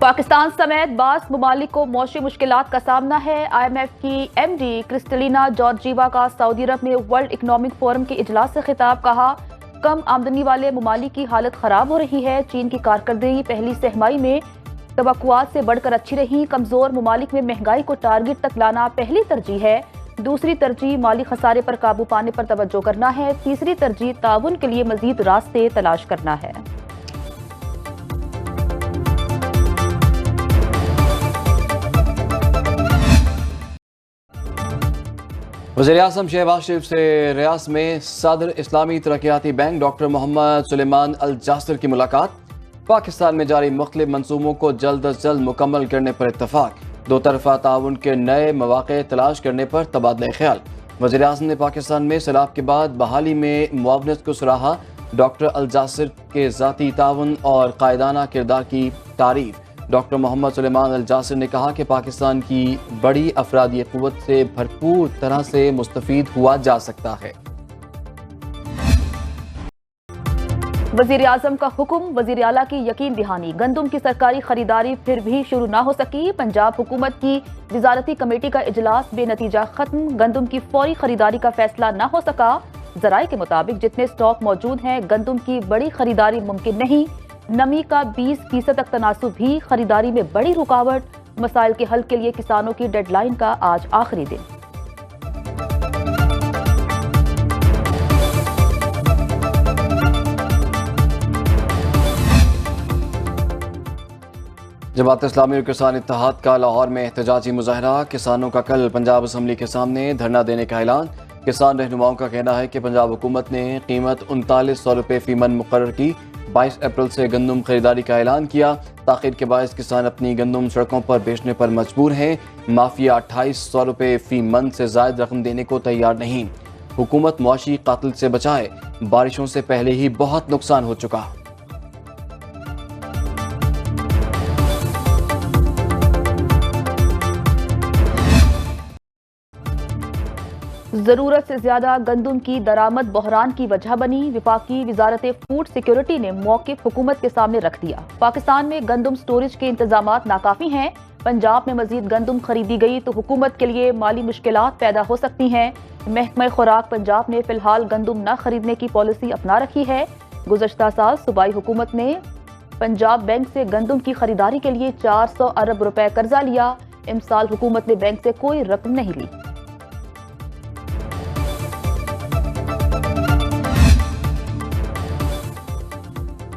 पाकिस्तान समेत बास ममालिक को मौशी मुश्किलात का सामना है। IMF की MD क्रिस्टलिना जॉर्जीवा का सऊदी अरब में वर्ल्ड इकोनॉमिक फोरम के इजलास से खिताब। कहा, कम आमदनी वाले ममालिक की हालत खराब हो रही है। चीन की कारकर्दगी पहली सहमाई में तवक्कुआत से बढ़कर अच्छी रही। कमजोर ममालिक में महंगाई को टारगेट तक लाना पहली तरजीह है। दूसरी तरजीह माली खसारे पर काबू पाने पर तवज्जो करना है। तीसरी तरजीह ताउन के लिए मजीद रास्ते तलाश करना है। वज़ीर-ए-आज़म शहबाज शरीफ से रियाद में सदर इस्लामी तरक्याती बैंक डॉक्टर मोहम्मद सुलेमान अल जासिर की मुलाकात। पाकिस्तान में जारी मुख्तलिफ मंसूबों को जल्द अज जल्द मुकम्मल करने पर इत्तफाक। दो तरफा ताउन के नए मौक़े तलाश करने पर तबादला ख्याल। वज़ीर-ए-आज़म ने पाकिस्तान में सैलाब के बाद बहाली में मुआवनत को सराहा। डॉक्टर अल जासिर के ज़ाती ताउन और कायदाना किरदार की तारीफ। डॉक्टर मोहम्मद सुलेमान अल जासिर ने कहा कि पाकिस्तान की बड़ी अफरादी क़ुव्वत से भरपूर तरह से मुस्तफ़ीद हुआ जा सकता है। वज़ीर आज़म का हुक्म, वज़ीर आला की यकीन दहानी। गंदम की सरकारी खरीदारी फिर भी शुरू ना हो सकी। पंजाब हुकूमत की वजारती कमेटी का इजलास बेनतीजा खत्म। गंदम की फौरी खरीदारी का फैसला ना हो सका। ज़राए के मुताबिक जितने स्टॉक मौजूद हैं, गंदम की बड़ी खरीदारी मुमकिन नहीं। नमी का 20% तक तनासुब भी खरीदारी में बड़ी रुकावट। मसाइल के हल के लिए किसानों की डेडलाइन का आज आखिरी दिन। जमात इस्लामी और किसान इत्तेहाद का लाहौर में एहतजाजी मुजाहरा। किसानों का कल पंजाब असम्बली के सामने धरना देने का ऐलान। किसान रहनुमाओं का कहना है कि पंजाब हुकूमत ने कीमत 3900 रुपये फी मन मुकर्रर की। 22 अप्रैल से गंदम खरीदारी का ऐलान किया। ताखिर के बायस किसान अपनी गंदम सड़कों पर बेचने पर मजबूर हैं। माफिया 2800 रुपये फी मन से जायद रकम देने को तैयार नहीं। हुकूमत मुआशी कातिल से बचाए, बारिशों से पहले ही बहुत नुकसान हो चुका। जरूरत से ज्यादा गंदम की दरामद बहरान की वजह बनी। विफाकी वजारत फूड सिक्योरिटी ने मौक़िफ़ हुकूमत के सामने रख दिया। पाकिस्तान में गंदम स्टोरेज के इंतजामात नाकाफी हैं। पंजाब में मजीद गंदम खरीदी गई तो हुकूमत के लिए माली मुश्किलात पैदा हो सकती हैं। महकमा खुराक पंजाब ने फिलहाल गंदम न खरीदने की पॉलिसी अपना रखी है। गुज़श्ता साल सूबाई हुकूमत ने पंजाब बैंक से गंदम की खरीदारी के लिए 400 अरब रुपए कर्जा लिया। इमसाल हुकूमत ने बैंक से कोई रकम नहीं ली।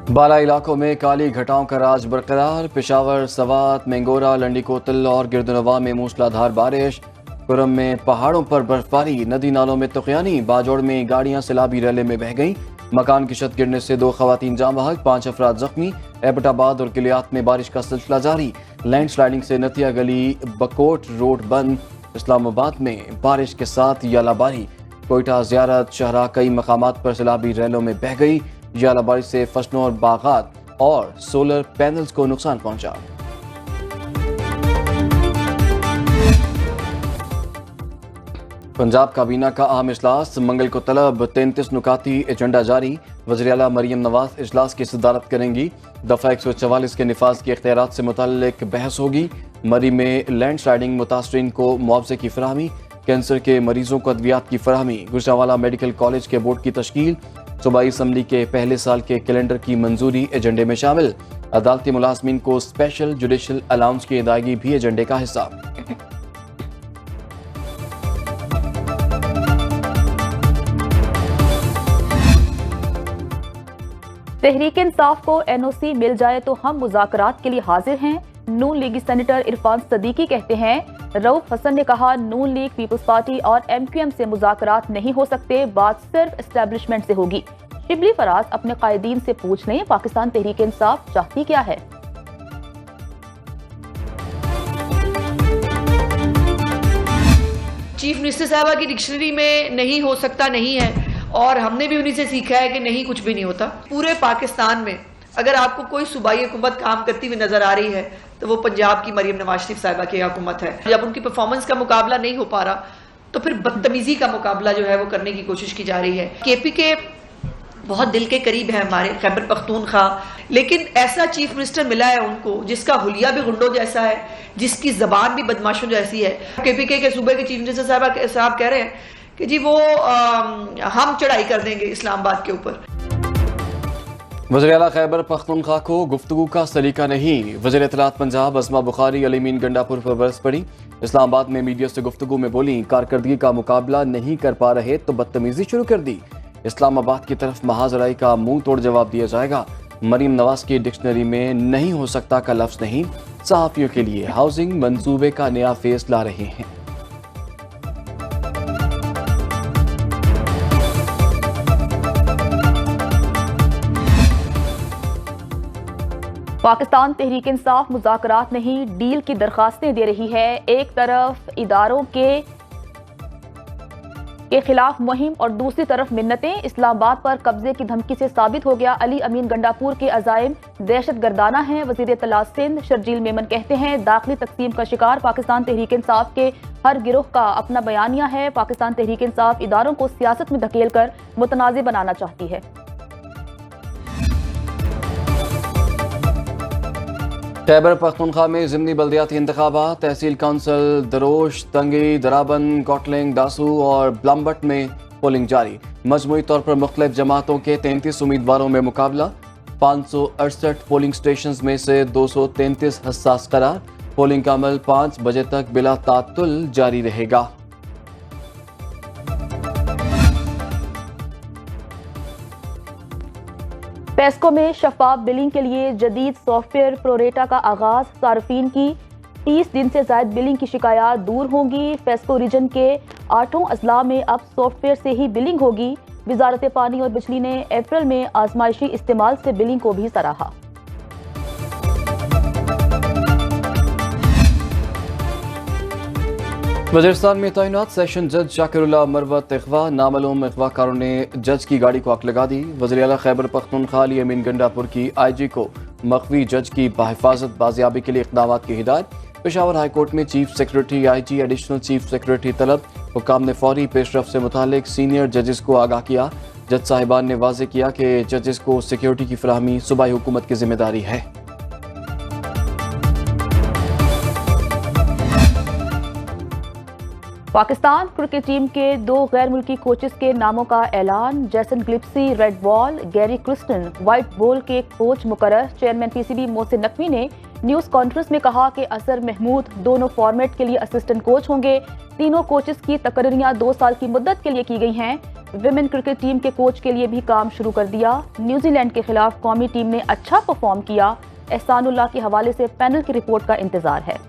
बाला इलाकों में काली घटाओं का राज बरकरार। पेशावर, सवात, मेंगोरा, लंडी कोतल और गिरदनवा में मूसलाधार बारिश। कुरम में पहाड़ों पर बर्फबारी। नदी नालों में तुक़यानी। बाजोड़ में गाड़ियां सैलाबी रैले में बह गईं। मकान की छत गिरने से 2 खवातीन जाँ बहक, 5 अफराद जख्मी। एबटाबाद और किलियात में बारिश का सिलसिला जारी। लैंड स्लाइडिंग से नतिया गली बकोट रोड बंद। इस्लामाबाद में बारिश के साथ यालाबारी। कोयटा, ज़ियारत, शहरा कई मकामात पर सैलाबी रैलों में बह गई। यालाबारी से फसलों और बागात और सोलर पैनल्स को नुकसान पहुंचा। पंजाब काबीना का अहम इजलास मंगल को तलब। 33 नुकाती एजेंडा जारी। वज़ीर आला मरियम नवाज इजलास की सदारत करेंगी। दफ़ा 144 के निफाज के इख्तियारात से मुताल्लिक बहस होगी। मरी में लैंड स्लाइडिंग मुतासरीन को मुआवजे की फराहमी। कैंसर के मरीजों को अद्वियात की फराहमी। गुजरांवाला मेडिकल कॉलेज के बोर्ड की तश्कील। सूबाई असम्बली के पहले साल के कैलेंडर की मंजूरी एजेंडे में शामिल। अदालती मुलाजमीन को स्पेशल जुडिशल अलाउंस की अदायगी भी एजेंडे का हिस्सा। तहरीक इंसाफ को NOC मिल जाए तो हम मुज़ाकरात के लिए हाजिर हैं। नून लीगी सेनेटर इरफान सदीकी कहते हैं। रऊफ हसन ने कहा, नून लीग, पीपल्स पार्टी और MQM से मुज़ाकरात नहीं हो सकते, बात सिर्फ एस्टेब्लिशमेंट से होगी। शिबली फराज अपने कायदीन से पूछ लें, पाकिस्तान तहरीक इंसाफ चाहती क्या है। चीफ मिनिस्टर साहबा की डिक्शनरी में नहीं हो सकता नहीं है, और हमने भी उन्हीं से सीखा है कि नहीं कुछ भी नहीं होता। पूरे पाकिस्तान में अगर आपको कोई सूबाई हुकूमत काम करती हुई नजर आ रही है तो वो पंजाब की मरियम नवाज शरीफ साहिबा की हुकूमत है। जब उनकी परफॉर्मेंस का मुकाबला नहीं हो पा रहा तो फिर बदतमीजी का मुकाबला जो है वो करने की कोशिश की जा रही है। KP के बहुत दिल के करीब है हमारे, खैबर पख्तूनख्वा। लेकिन ऐसा चीफ मिनिस्टर मिला है उनको जिसका हुलिया भी गुंडों जैसा है, जिसकी जबान भी बदमाशों जैसी है। KPK के सूबे के चीफ मिनिस्टर साहब कह रहे हैं कि जी वो हम चढ़ाई कर देंगे इस्लामाबाद के ऊपर। वज़ीर आला खैबर पख्तूनख्वा को गुफ्तगू का सलीका नहीं। वज़ीर इत्तलात पंजाब अस्मा बुखारी अलीमीन गंडापुर पर बरस पड़ी। इस्लामाबाद में मीडिया से गुफ्तगू में बोली, कारकर्दगी का मुकाबला नहीं कर पा रहे तो बदतमीजी शुरू कर दी। इस्लामाबाद की तरफ महाजराई का मुंह तोड़ जवाब दिया जाएगा। मरीम नवाज की डिक्शनरी में नहीं हो सकता का लफ्ज नहीं। सहाफियों के लिए हाउसिंग मंसूबे का नया फेस ला रहे हैं। पाकिस्तान तहरीक इंसाफ मुज़ाकरात नहीं, डील की दरखास्तें दे रही है। एक तरफ इदारों के खिलाफ मुहिम और दूसरी तरफ मिन्नतें। इस्लामाबाद पर कब्जे की धमकी से साबित हो गया अली अमीन गंडापुर के अज़ाइम दहशत गर्दाना है। वज़ीर इत्तलात सिंध शर्जील मेमन कहते हैं, दाखिली तकसीम का शिकार पाकिस्तान तहरीक इंसाफ के हर गिरोह का अपना बयानिया है। पाकिस्तान तहरीक इंसाफ इदारों को सियासत में धकेल कर मुतनाज़ बनाना चाहती है। खैबर पख्तूनख्वा में ज़िमनी बल्दियाती इंतखाबात। तहसील काउंसिल दरोश, तंगी, दराबन, कॉटलिंग, दासू और ब्लम्बट में पोलिंग जारी। मजमूई तौर पर मुख्तलिफ जमातों के 33 उम्मीदवारों में मुकाबला। 568 पोलिंग स्टेशन में से 233 हसास करार। पोलिंग का अमल 5 बजे तक बिला तातुल जारी रहेगा। पेस्को में शफाफ बिलिंग के लिए जदीद सॉफ्टवेयर प्रोरेटा का आगाज। सार्फिन की 30 दिन से ज्यादा बिलिंग की शिकायत दूर होंगी। पेस्को रीजन के 8 अजला में अब सॉफ्टवेयर से ही बिलिंग होगी। वजारत पानी और बिजली ने अप्रैल में आजमाइशी इस्तेमाल से बिलिंग को भी सराहा। वज़ीरिस्तान में तैनात सेशन जज शाकिरुल्लाह मरवत अगवा नामालूम अगवाकारों ने जज की गाड़ी को आग लगा दी। वज़ीर आला खैबर पख्तूनख्वा अली अमीन गंडापुर की IG को मखवी जज की बाहिफाजत बाजियाबी के लिए इक़दामात की हिदायत। पेशावर हाई कोर्ट में chief secretary IG additional chief secretary तलब। हुक्काम ने फौरी पेशरफ से मुतालिक सीनियर जजेस को आगाह किया। जज साहिबान ने वाज़े किया कि जजेस को सिक्योरिटी की फराहमी सूबाई हुकूमत की जिम्मेदारी है। पाकिस्तान क्रिकेट टीम के 2 गैर मुल्की कोचेस के नामों का ऐलान। जैसन गिलिप्सी red ball, Gary Kirsten white ball के कोच मुकर्रर। चेयरमैन PCB मोहसिन नकवी ने न्यूज़ कॉन्फ्रेंस में कहा कि असर महमूद दोनों फॉर्मेट के लिए असिस्टेंट कोच होंगे। तीनों कोचेस की तकर्रियां 2 साल की मुद्दत के लिए की गई हैं। विमेन क्रिकेट टीम के कोच के लिए भी काम शुरू कर दिया। न्यूजीलैंड के खिलाफ कौमी टीम ने अच्छा परफॉर्म किया। एहसानुल्लाह के हवाले से पैनल की रिपोर्ट का इंतजार है।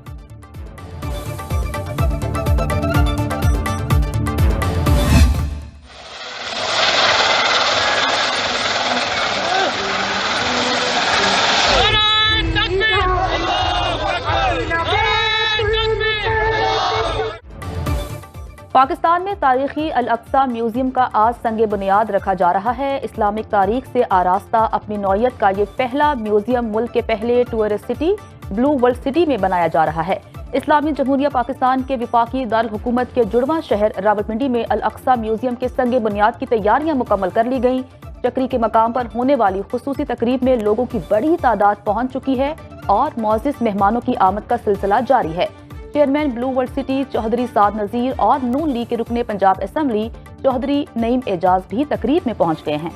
पाकिस्तान में तारीखी अल-अक्सा म्यूजियम का आज संगे बुनियाद रखा जा रहा है। इस्लामिक तारीख से आरास्ता अपनी नौयत का ये पहला म्यूजियम मुल्क के पहले tourist city blue world city में बनाया जा रहा है। इस्लामी जमहूरिया पाकिस्तान के विफाकी दारुल हुकूमत के जुड़वां शहर रावलपिंडी में अल-अक्सा म्यूजियम के संगे बुनियाद की तैयारियां मुकम्मल कर ली गईं। चक्री के मकाम पर होने वाली खुसूसी तकरीब में लोगों की बड़ी तादाद पहुंच चुकी है और मौजिज़ मेहमानों की आमद का सिलसिला जारी है। Chairman blue world city Chaudhry Saad Nazir और नून लीग के रुकने पंजाब असेंबली चौधरी नईम एजाज भी तकरीब में पहुंच गए हैं।